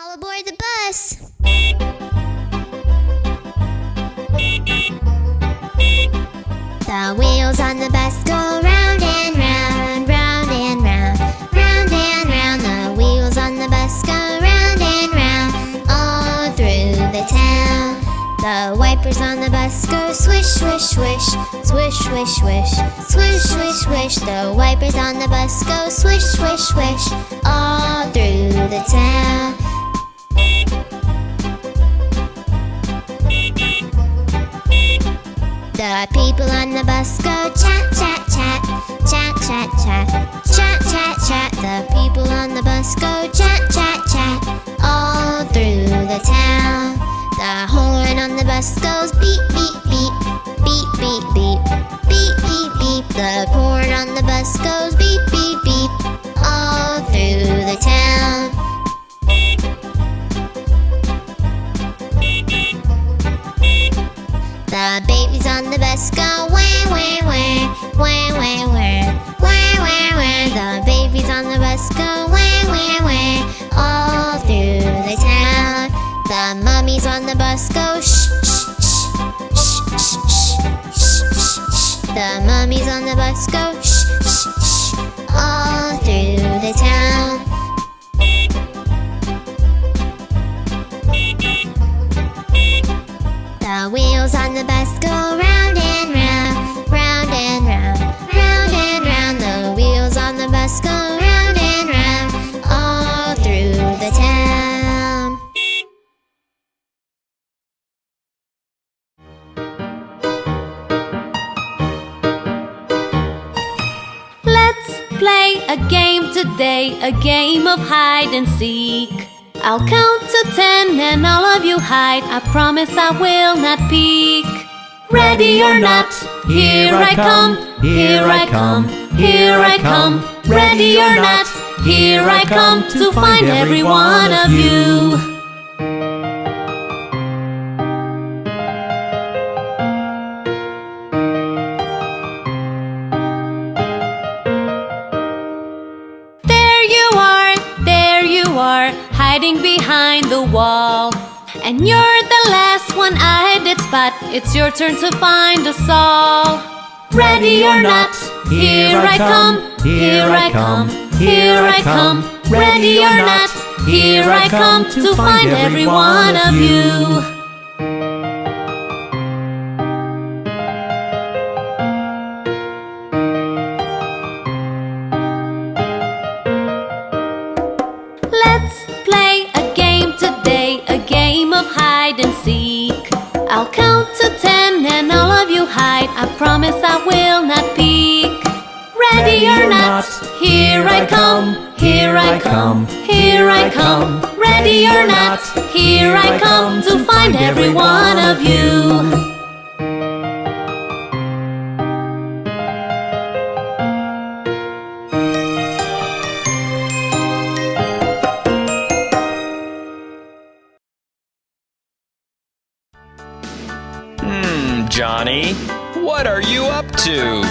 All aboard the bus! The wheels on the bus go round and round, round and round, round and round. The wheels on the bus go round and round, all through the town. The wipers on the bus go swish, swish, swish, swish, swish, swish, swish, swish, swish. The wipers on the bus go swish, swish, swish, all through the town. The people on the bus go chat, chat, chat, chat, chat, chat, chat, chat, chat. The people on the bus go chat, chat, chat, all through the town. The horn on the bus goes beep, beep, beep, beep, beep, beep, beep, beep, beep. The horn on the bus goes beep, beep, beep, all through the town. The babies on the bus go wah, wah, wah, wah, wah, wah, wah, wah, wah. The babies on the bus go wah, wah, wah, all through the town. The mummies on the bus go shh, shh, shh, shh, shh, shh, shh, shh. The mummies on the bus go shh, shh, shh, all through the town. The wheels on the bus go round and round, round and round, round and round. The wheels on the bus go round and round, all through the town. Let's play a game today, a game of hide and seek. I'll count to 10 and all of you hide. I promise I will not peek. Ready or not, here I come, here I come, here I come. Ready or not, here I come to find every one of you. There you are, hiding behind the wall. And you're the last one I did spot. It's your turn to find us all. Ready or not, here I come, here I come, here I come. Ready or not, here I come to find every one of you. Let's play a game today, a game of hide and seek. I'll count to 10 and all of you hide. I promise I will not peek. Ready or not, here I come, here I come, here I come. Ready or not, here I come to find every one of you. Johnny, what are you up to?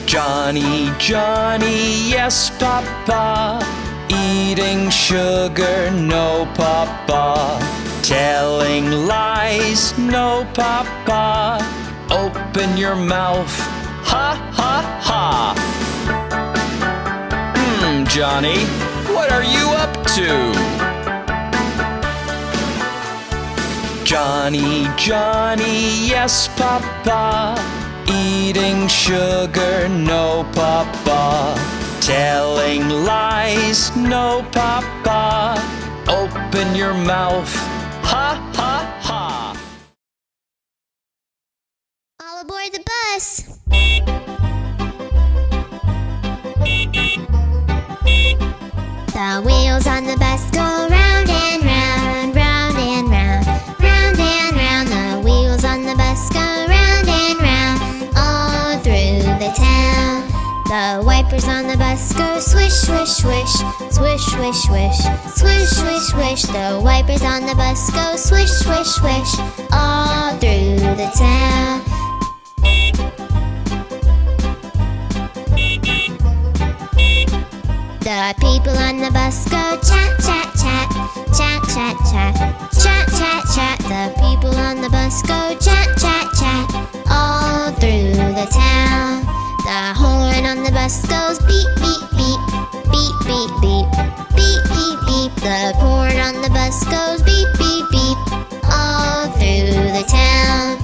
Johnny, Johnny, yes, Papa. Eating sugar, no, Papa. Telling lies, no, Papa. Open your mouth, ha, ha, ha. Johnny, what are you up to? Johnny, Johnny, yes, Papa. Eating sugar, no, Papa. Telling lies, no, Papa. Open your mouth, ha, ha, ha. All aboard the bus! The wheels on the bus go round and round, round and round, round and round. The wheels on the bus go round and round, all through the town. The wipers on the bus go swish, swish, swish, swish, swish, swish, swish, swish, swish. The wipers on the bus go swish, swish, swish, all through the town. The people on the bus go chat, chat, chat, chat, chat, chat, chat, chat, chat. The people on the bus go chat, chat, chat, all through the town. The horn on the bus goes beep, beep, beep, beep, beep, beep, beep, beep, beep. The horn on the bus goes beep, beep, beep, all through the town.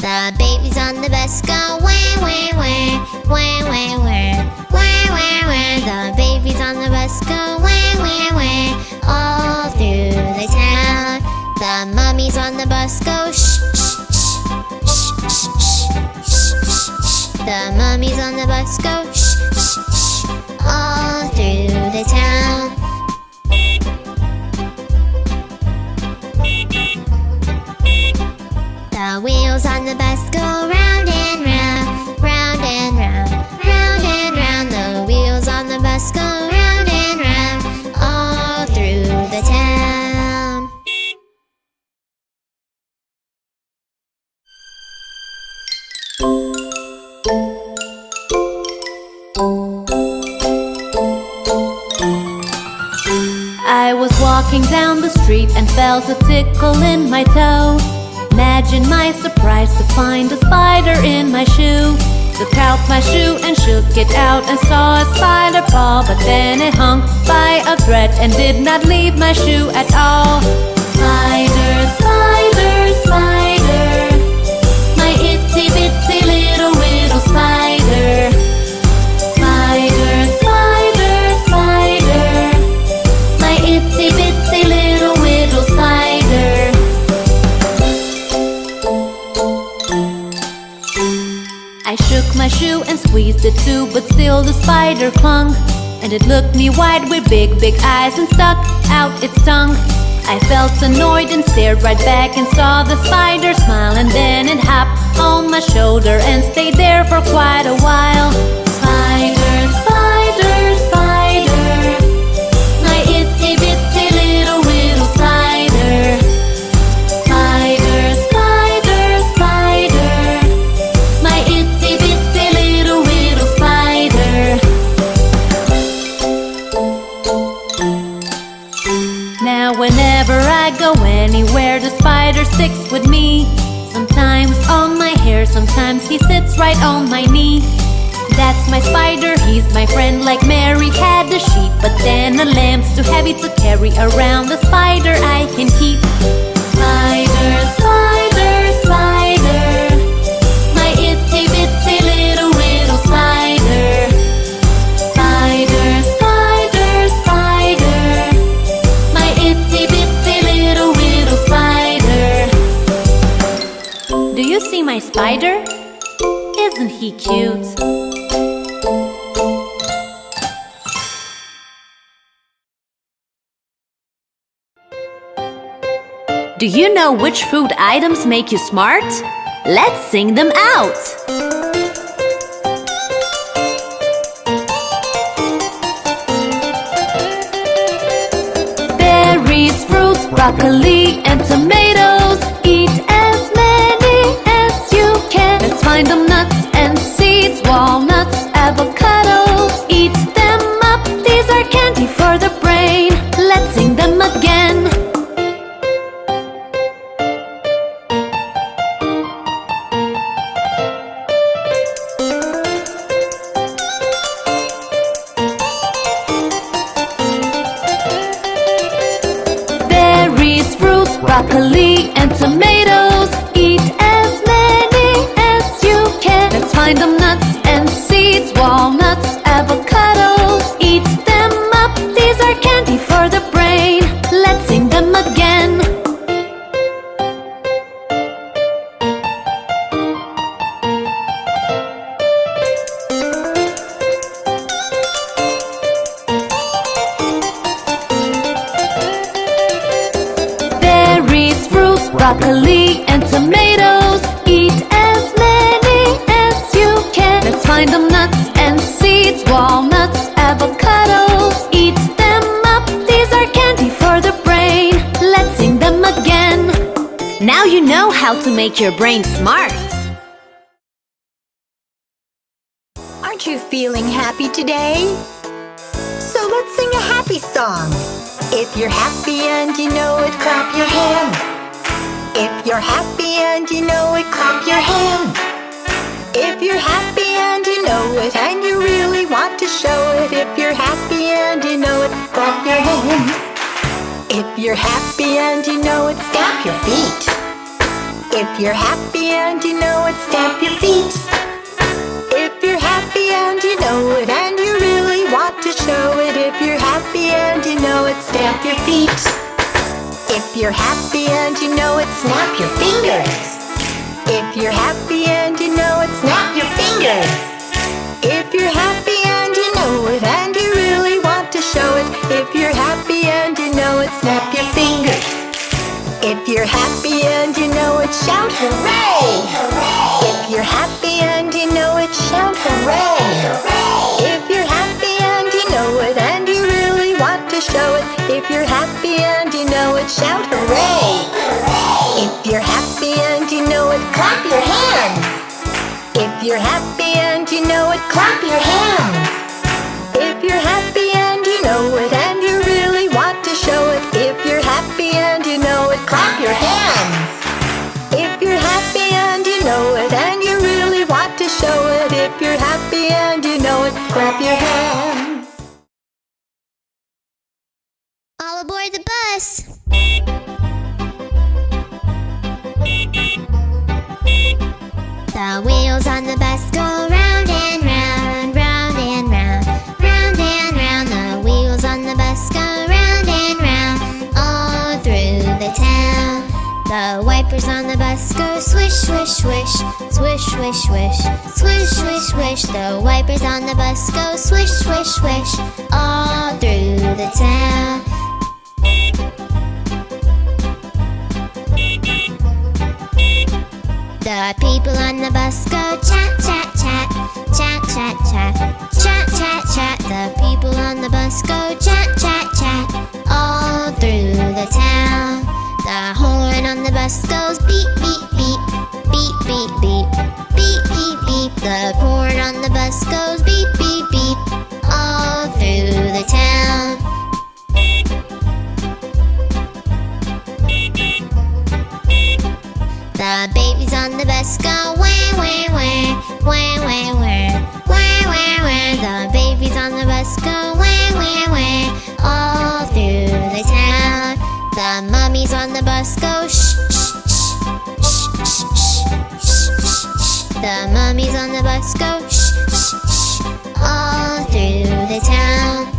The babies on the bus go wah, wah, wah, wah, wah, wah, wah, wah, wah. The babies on the bus go wah, wah, wah, all through the town. The mummies on the bus go shh, shh, shh, shh, shh, shh, shh, shh. The mummies on the bus go shh, shh, shh, all through the town. The wheels on the bus go round and round, round and round, round and round. The wheels on the bus go round and round, all through the town. I was walking down the street and felt a tickle in my toe. Imagine my surprise to find a spider in my shoe. Took out my shoe and shook it out and saw a spider fall. But then it hung by a thread and did not leave my shoe at all. Spider, spider, spider, my itsy bitsy little widow spider. Spider, spider, spider, my itsy bitsy little widow spider. I shook my shoe and squeezed it too, but still the spider clung. And it looked me wide with big, big eyes and stuck out its tongue. I felt annoyed and stared right back and saw the spider smile. And then it hopped on my shoulder and stayed there for quite a while. Spider, spider, spider, my itsy bitsy little widow spider. Spider, spider, spider, my itsy bitsy little widow spider. Now whenever I go anywhere, the spider sticks with me. Sometimes on my hair, sometimes he sits right on my knee. That's my spider, he's my friend, like Mary had the sheep. But then a lamb's too heavy to carry around, the spider I can keep. Spider, spider, spider, my itsy bitsy little widow spider. Spider, spider, spider, my itsy bitsy little widow spider. Do you see my spider? Isn't he cute? Do you know which food items make you smart? Let's sing them out! Berries, fruits, broccoli, and tomatoes. Eat as many as you can. Let's find them nuts and seeds, walnuts, avocados. Eat them up, these are candy for the brain. Let's sing them again. Berries, fruits, broccoli, and tomatoes. Eat as many as you can. Let's find them nuts and seeds, walnuts, avocados. Eat them up, these are candy for the brain. Let's sing them again. Berries, fruits, broccoli, and tomatoes. Eat as many as you can. Let's find them nuts and seeds, walnuts, avocados. Eat them up, these are candy for the brain. Let's sing them again. Now you know how to make your brain smart. Aren't you feeling happy today? So let's sing a happy song. If you're happy and you know it, clap your hands. If you're happy and you know it, clap your hands. If you're happy and you know it, and you really want to show it. If you're happy and you know it, clap your hands. If you're happy and you know it, stamp your feet. If you're happy and you know it, stamp your feet. If you're happy and you know it, and you really want to show it. If you're happy and you know it, stamp your feet. If you're happy and you know it, snap your fingers. If you're happy and you know it, snap your fingers. If you're happy and you know it, and you really want to show it. If you're happy and you know it, snap your fingers. If you're happy and you know it, shout hooray! If you're happy and you know it, shout hooray! If you're happy and you know it, and you really want to show it. If you're happy and you know it, shout hooray! If you're happy and you know it, clap your hands. If you're happy and you know it, clap your hands. If you're happy and you know it, and you really want to show it. If you're happy and you know it, clap your hands. If you're happy and you know it, and you really want to show it. If you're happy and you know it, clap your hands. All aboard the bus! The wheels on the bus go round and round, round and round, round and round. The wheels on the bus go round and round, all through the town. The wipers on the bus go swish, swish, swish, swish, swish, swish, swish, swish, swish. The wipers on the bus go swish, swish, swish, all through the town. The people on the bus go chat, chat, chat, chat, chat, chat, chat, chat, chat. The people on the bus go chat, chat, chat, all through the town. The horn on the bus goes beep, beep, beep, beep, beep, beep, beep, beep, beep. The horn on the bus goes beep, beep, beep, all through the town. The babies on the bus go wah, wah, wah, wah, wah, wah, wah, wah, wah. The babies on the bus go wah, wah, wah, all through the town. The mummies on the bus go shh, shh, shh, shh, shh, shh, shh, shh. The mummies on the bus go shh, shh, shh, all through the town.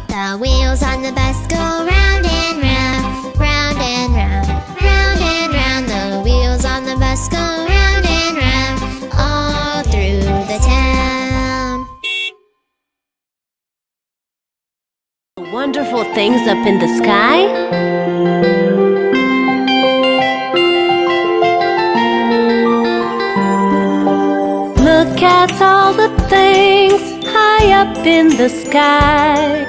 The wheels on the bus go round and round, round and round, round and round. The wheels on the bus go round and round, all through the town. Wonderful things up in the sky. Look at all the things high up in the sky.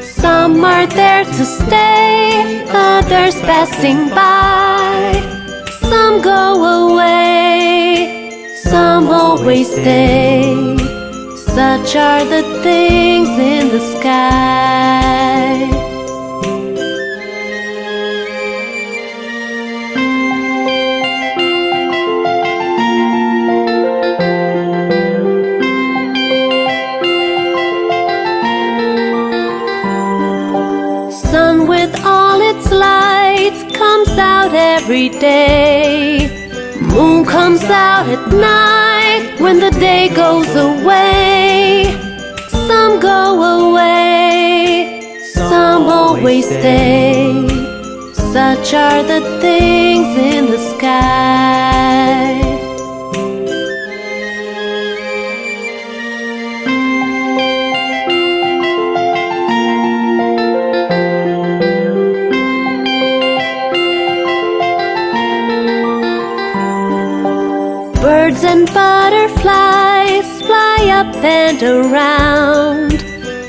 Some are there to stay, others passing by. Some go away, some always stay. Such are the things in the sky. Sun with all its lights comes out every day. Moon comes out at night when the day goes away. Some go away, some always stay. Such are the things in the sky. Birds and butterflies fly up and around.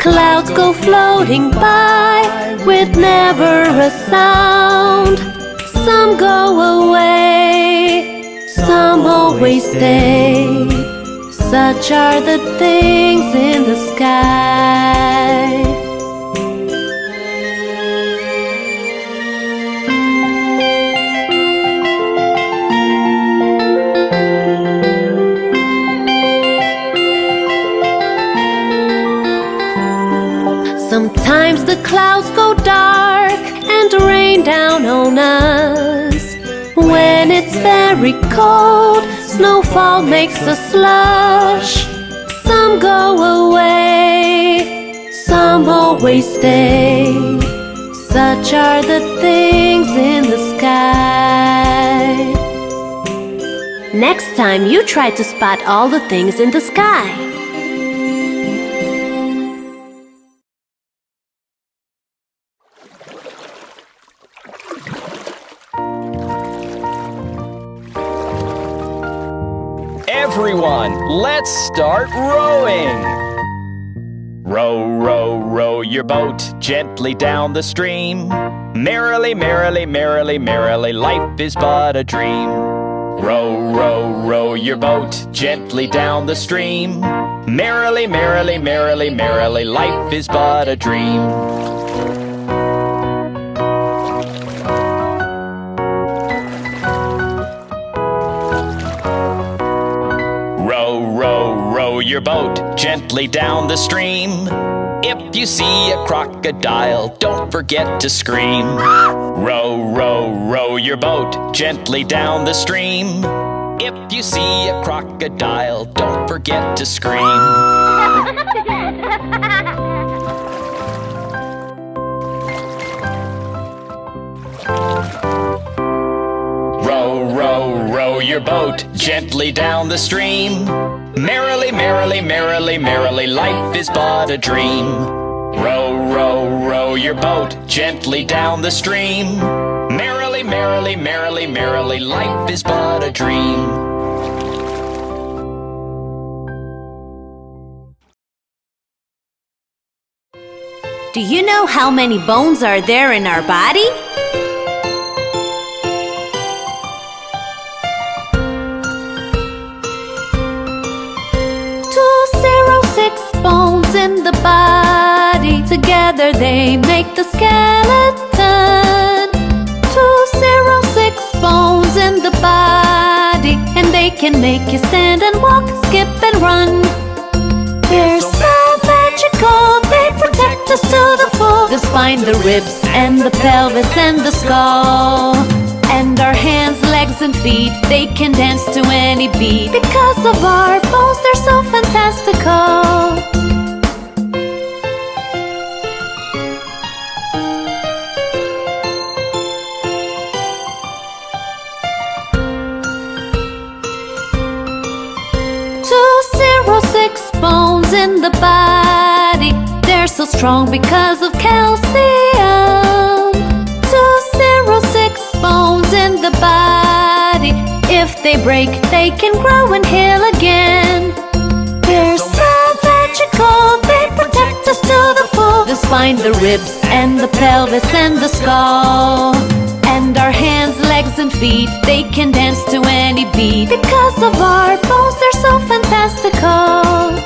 Clouds go floating by with never a sound. Some go away, always stay. Such are the things in the sky. Sometimes the clouds go dark and rain down on us. When it's very cold, snowfall makes a slush. Some go away, some always stay. Such are the things in the sky. Next time you try to spot all the things in the sky. Everyone, let's start rowing! Row, row, row your boat gently down the stream. Merrily, merrily, merrily, merrily, life is but a dream. Row, row, row your boat gently down the stream. Merrily, merrily, merrily, merrily, life is but a dream. Row your boat gently down the stream. If you see a crocodile, don't forget to scream. Row, row, row your boat gently down the stream. If you see a crocodile, don't forget to scream. Row, row, row your boat gently down the stream. Merrily, merrily, merrily, merrily, life is but a dream. Row, row, row your boat gently down the stream. Merrily, merrily, merrily, merrily, life is but a dream. Do you know how many bones are there in our body? 206 bones in the body. Together they make the skeleton. 206 bones in the body, and they can make you stand and walk, skip and run. They're so magical, they protect us to the full. The spine, the ribs, and the pelvis, and the skull. And our hands, legs, and feet, they can dance to any beat. Because of our bones, they're so fantastical. 206 bones in the body. They're so strong because of calcium. 206 bones in the body. If they break, they can grow and heal again. They're so magical, they protect us to the full. The spine, the ribs, and the pelvis, and the skull. And our hands, legs, and feet, they can dance to any beat. Because of our bones, they're so fantastical.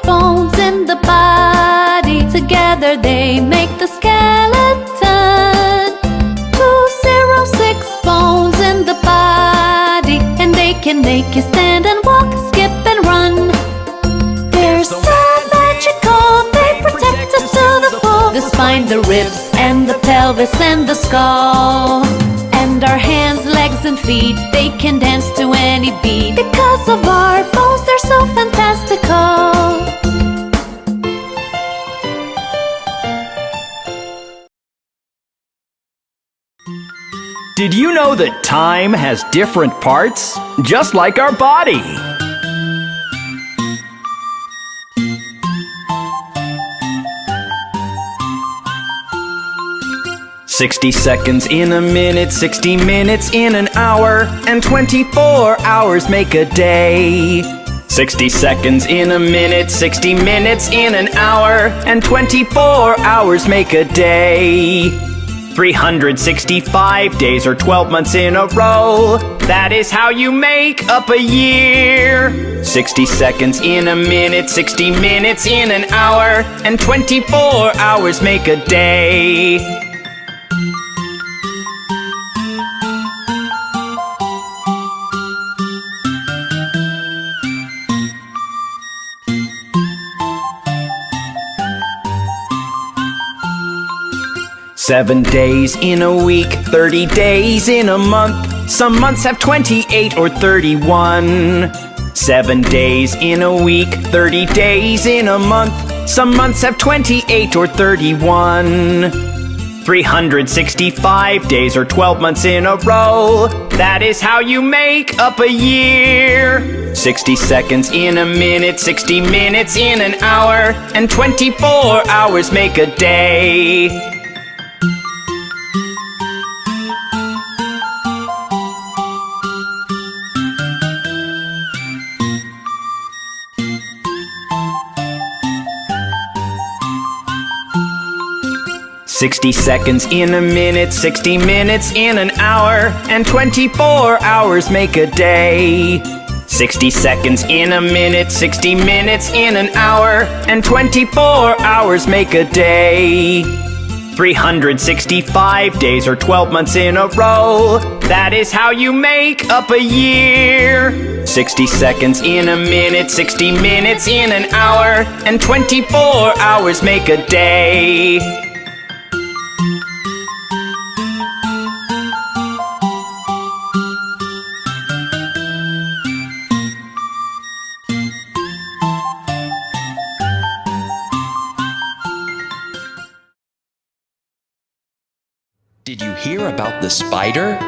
Bones in the body. Together they make the skeleton. 206 bones in the body, and they can make you stand and walk, skip and run. They're so magical, they protect us to the full. The spine, the ribs, and the pelvis, and the skull. And our hands, legs, and feet, they can dance to any beat. Because of our bones, they're so fantastical. Did you know that time has different parts? Just like our body. "60 seconds in a minute, 60 minutes in an hour, and 24 hours make a day. 60 seconds in a minute, 60 minutes in an hour, and 24 hours make a day. 365 days or 12 months in a row, that is how you make up a year. 60 seconds in a minute, 60 minutes in an hour, and 24 hours make a day. Seven days in a week, 30 days in a month. Some months have 28 or 31. 7 days in a week, 30 days in a month. Some months have 28 or 31. 365 days or 12 months in a row, that is how you make up a year. 60 seconds in a minute, 60 minutes in an hour, and 24 hours make a day. "60 seconds in a minute, 60 minutes in an hour, and 24 hours make a day." 60 seconds in a minute, 60 minutes in an hour, and 24 hours make a day. 365 days or 12 months in a row, that is how you make up a year. 60 seconds in a minute, 60 minutes in an hour, and 24 hours make a day. Did you hear about the spider?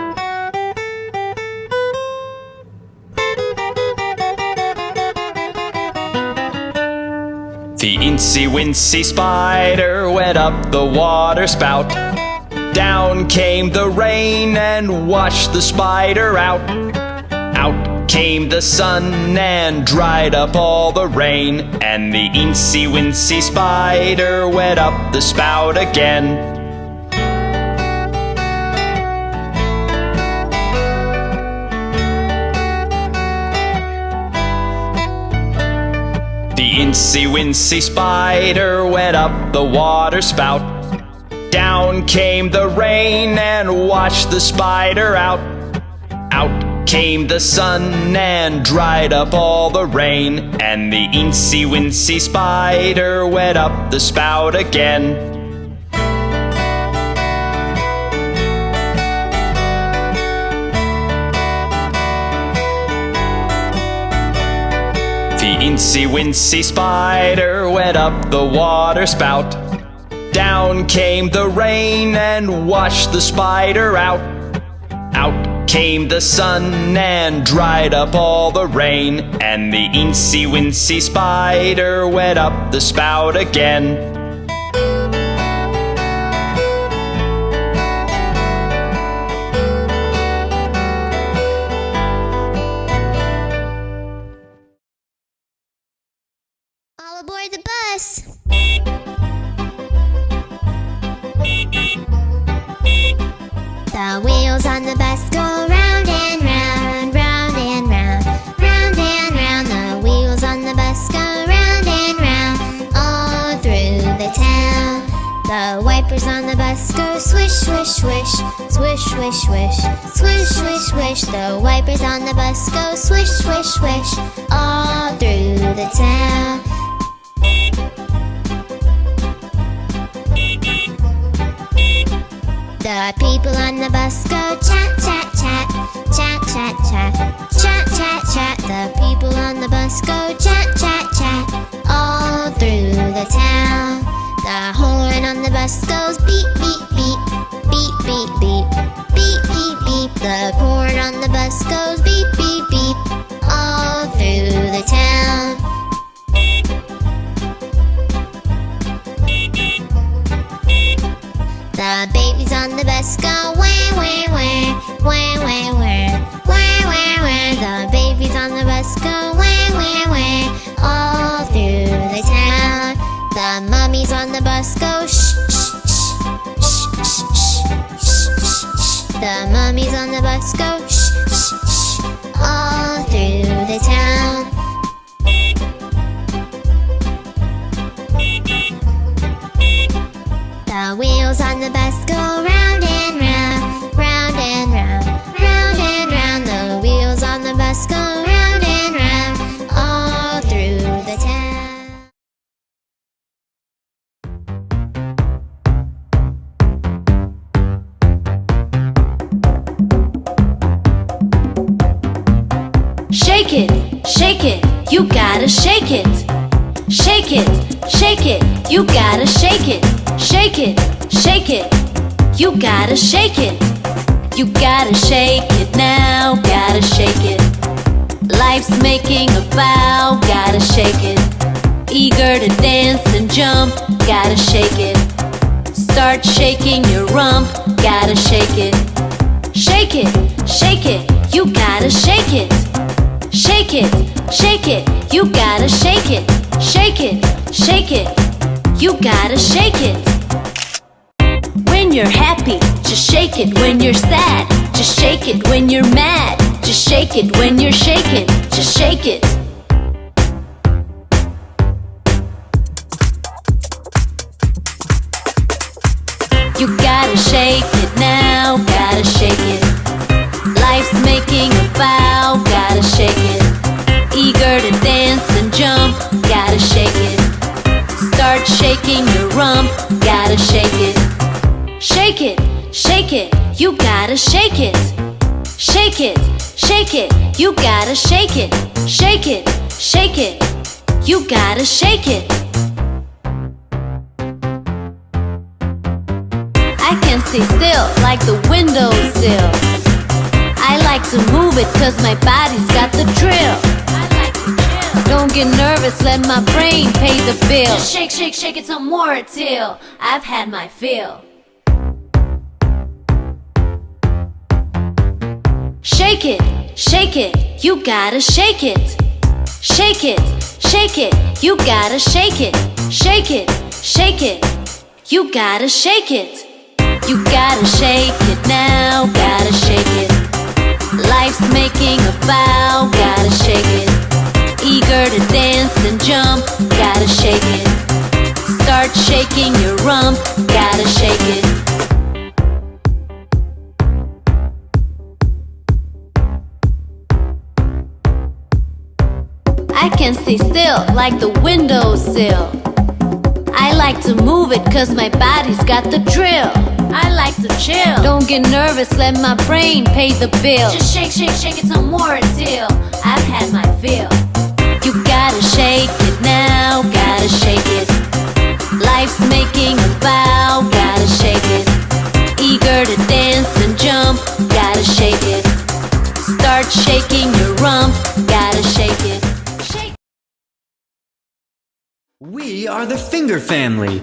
The incy-wincy spider went up the water spout. Down came the rain and washed the spider out. Out came the sun and dried up all the rain. And the incy-wincy spider went up the spout again. The incy-wincy spider went up the water spout. Down came the rain and washed the spider out. Out came the sun and dried up all the rain. And the incy-wincy spider went up the spout again. The incy-wincy spider went up the water spout. Down came the rain and washed the spider out. Out came the sun and dried up all the rain. And the incy-wincy spider went up the spout again. All aboard the bus! The wheels on the bus go round and round, round and round, round and round. The wheels on the bus go round and round, all through the town. The wipers on the bus go swish, swish, swish, swish, swish, swish, swish, swish, swish. The wipers on the bus go swish, swish, swish, all through the town. The people on the bus go chat, chat, chat, chat, chat, chat, chat, chat, chat. The people on the bus go chat, chat, chat, all through the town. The horn on the bus goes beep, beep, beep, beep, beep, beep, beep, beep, beep. The horn on the bus goes beep, beep, beep, all through the town. The babies on the bus go wah, wah, wah, wah, wah, wah, wah, wah, wah. The babies on the bus go wah, wah, wah, mummies on the bus go shh, shh, shh, shh, shh, shh, shh, shh. The mummies on the bus go shh, shh, shh, all through the town. The wheels on the bus go round and round, round and round, round and round. The wheels on the bus go round and round, all through the town. Shake it, you gotta shake it. Shake it, you gotta shake it. Shake it, you gotta shake it. You gotta shake it now, gotta shake it. Life's making a vow, gotta shake it. Eager to dance and jump, gotta shake it. Start shaking your rump, gotta shake it. Shake it, you gotta shake it. Shake it, you gotta shake it. Shake it, you gotta shake it. When you're happy, just shake it. When you're sad, just shake it. When you're mad, just shake it. When you're shaking, just shake it. You gotta shake it now, gotta shake it. Life's making a vow, gotta shake it. Eager to dance and jump, gotta shake it. Start shaking your rump, gotta shake it. Shake it, you gotta shake it. Shake it, you gotta shake it. Shake it, you gotta shake it. I can stay still like the windowsill. I like to move it cause my body's got the drill. Don't get nervous, let my brain pay the bill. Just shake it some more till I've had my fill. Shake it, you gotta shake it. Shake it, you gotta shake it. Shake it, you gotta shake it. You gotta shake it now, gotta shake it. Life's making a vow, gotta shake it. Eager to dance and jump, gotta shake it. Start shaking your rump, gotta shake it. I can stay still like the windowsill. I like to move it cause my body's got the drill. I like to chill. Don't get nervous, let my brain pay the bill. Just shake it some more till I've had my fill. You gotta shake it now, gotta shake it. Life's making a vow, gotta shake it. Eager to dance and jump, gotta shake it. Start shaking your rump, gotta shake it. We are the Finger Family.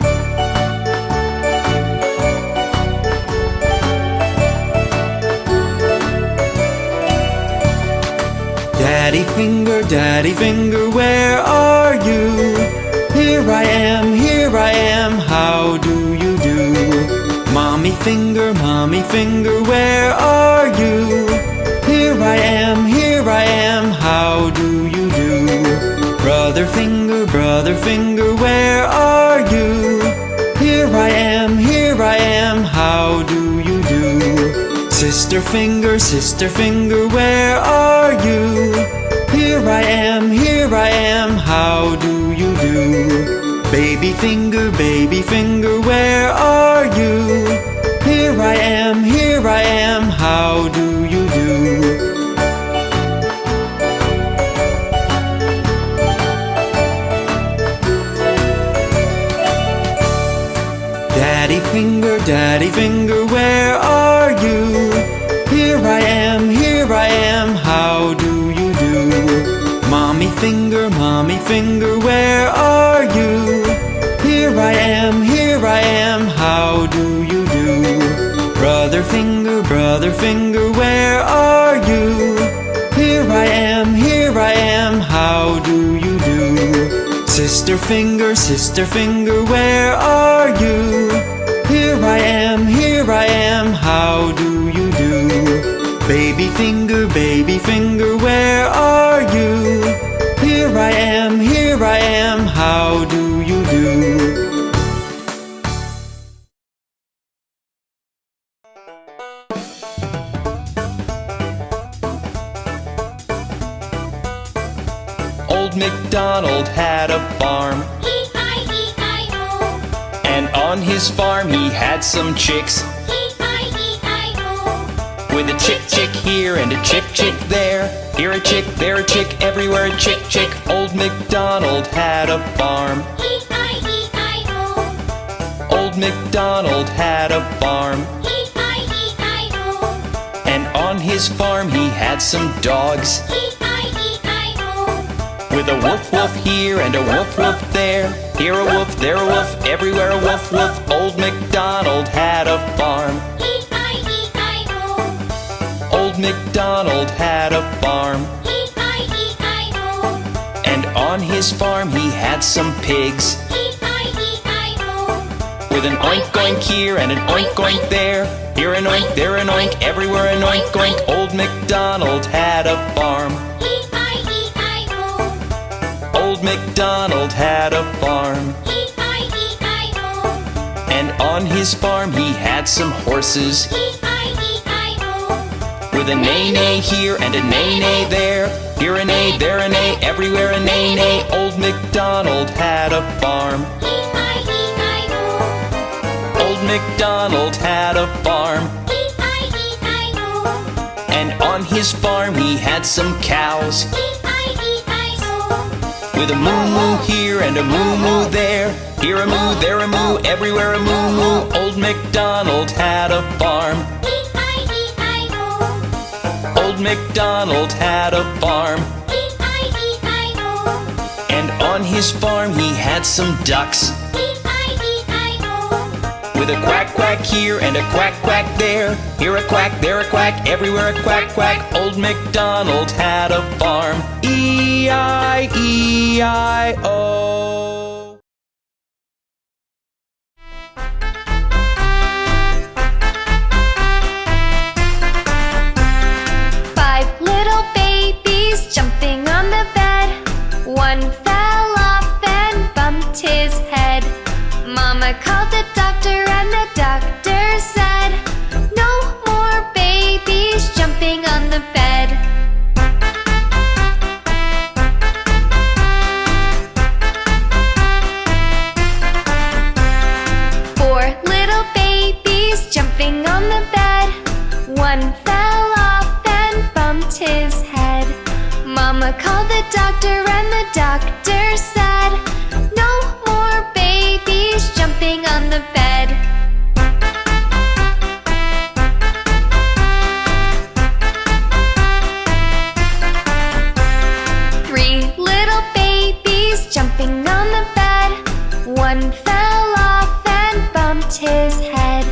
Daddy Finger, where are you? Here I am, how do you do? Mommy Finger, where are you? Here I am, how do you do? Brother Finger, where are you? Here I am, how do you do? Sister Finger, where are you? Here I am, how do you do? Baby Finger, where are you? Here I am, how do you do? Daddy Finger, where are you? Here I am, how do you do? Mommy Finger, where are you? Here I am, how do you do? Brother Finger, where are you? Here I am, how do you do? Sister finger, where are you? Here I am, how do you do? Baby finger, where are you? Here I am, how do you do? Old MacDonald had a farm, E-I-E-I-O, and on his farm he had some chicks. E-I-E-I-O, With a chick here and a chick there. Here a chick, there a chick, everywhere a chick. Old MacDonald had a farm. E-I-E-I-O, Old MacDonald had a farm, E-I-E-I-O, and on his farm he had some dogs. E-I-E-I-O, With a woof woof here and a woof woof there. Here a woof, there a woof, everywhere a woof woof. Old MacDonald had a farm. E-I-E-I-O, Old MacDonald had a farm, E-I-E-I-O, and on his farm he had some pigs. E-I-E-I-O, With an oink oink here and an oink oink there. Here an oink, there an oink, everywhere an oink oink. Old MacDonald had a farm. E-I-E-I-O, Old MacDonald had a farm, E-I-E-I-O, and on his farm he had some horses. E-I-E-I-O, With a neigh here and a neigh there. Here a neigh, there a neigh, everywhere a neigh. Old MacDonald had a farm. E-I-E-I-O, Old MacDonald had a farm, E-I-E-I-O, and on his farm he had some cows. E-I-E-I-O, With a moo here and a moo there. Here a moo, there a moo, everywhere a moo. Old MacDonald had a farm. E-I-E-I-O, Old MacDonald had a farm, E-I-E-I-O, and on his farm he had some ducks. E-I-E-I-O, With a quack quack here and a quack quack there. Here a quack, there a quack, everywhere a quack quack. Old MacDonald had a farm. E-I-E-I-O. Five little babies jumping on the bed. One fell off and bumped his head. Mama called the doctor and the doctor said, "No more babies jumping on the bed." Four little babies jumping on the bed. One fell off and bumped his head. Mama called the doctor and the doctor said, "No more babies jumping on the bed." Three little babies jumping on the bed. One fell off and bumped his head.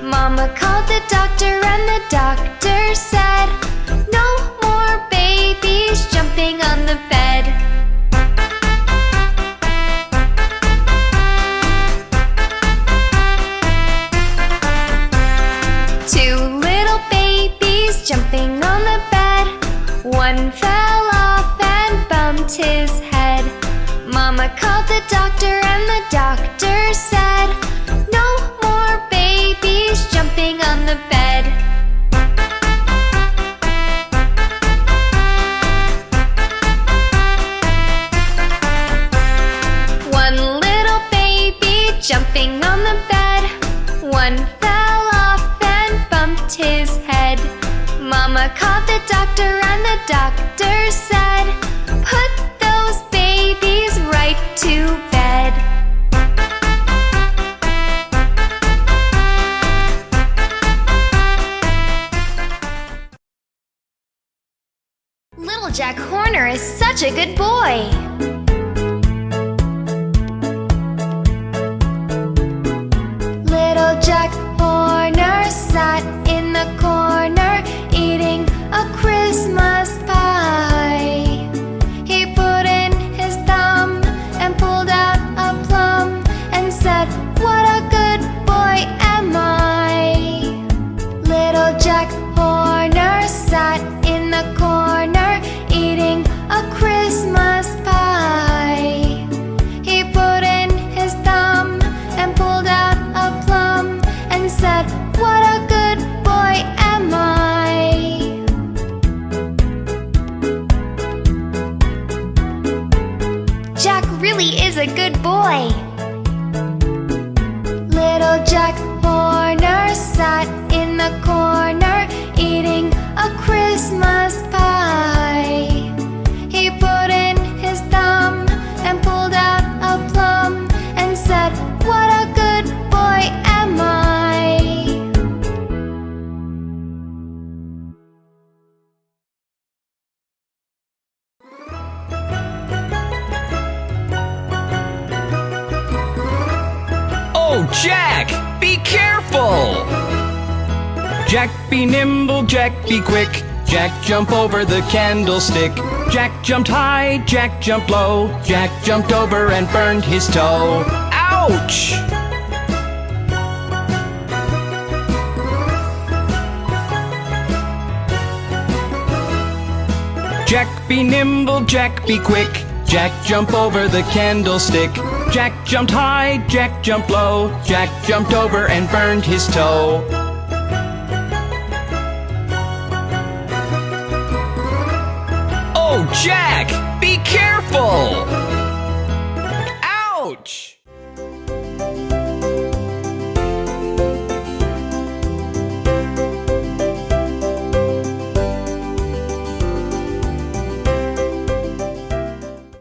Mama called the doctor and the doctor said, "No more babies jumping on the bed." Two little babies jumping on the bed. One fell off and bumped his head. Mama called the doctor and the doctor said, "No more babies jumping on the bed." One little baby jumping on the bed. One fell off and bumped his head. Mama called the doctor and the doctor said, "Put those babies right to bed." Little Jack Horner is such a good boy. Little Jack Horner sat in the corner eating a Christmas pie. He put in his thumb and pulled a good boy. Little Jack Horner sat in the corner eating a Christmas pie. He put in his thumb and pulled out a plum and said, "What a good boy am I." Oh, Jack! Be careful! Jack be nimble, Jack be quick. Jack jump over the candlestick. Jack jumped high, Jack jumped low. Jack jumped over and burned his toe. Ouch! Jack be nimble, Jack be quick. Jack jump over the candlestick. Jack jumped high, Jack jumped low. Jack jumped over and burned his toe. Oh, Jack! Be careful! Ouch!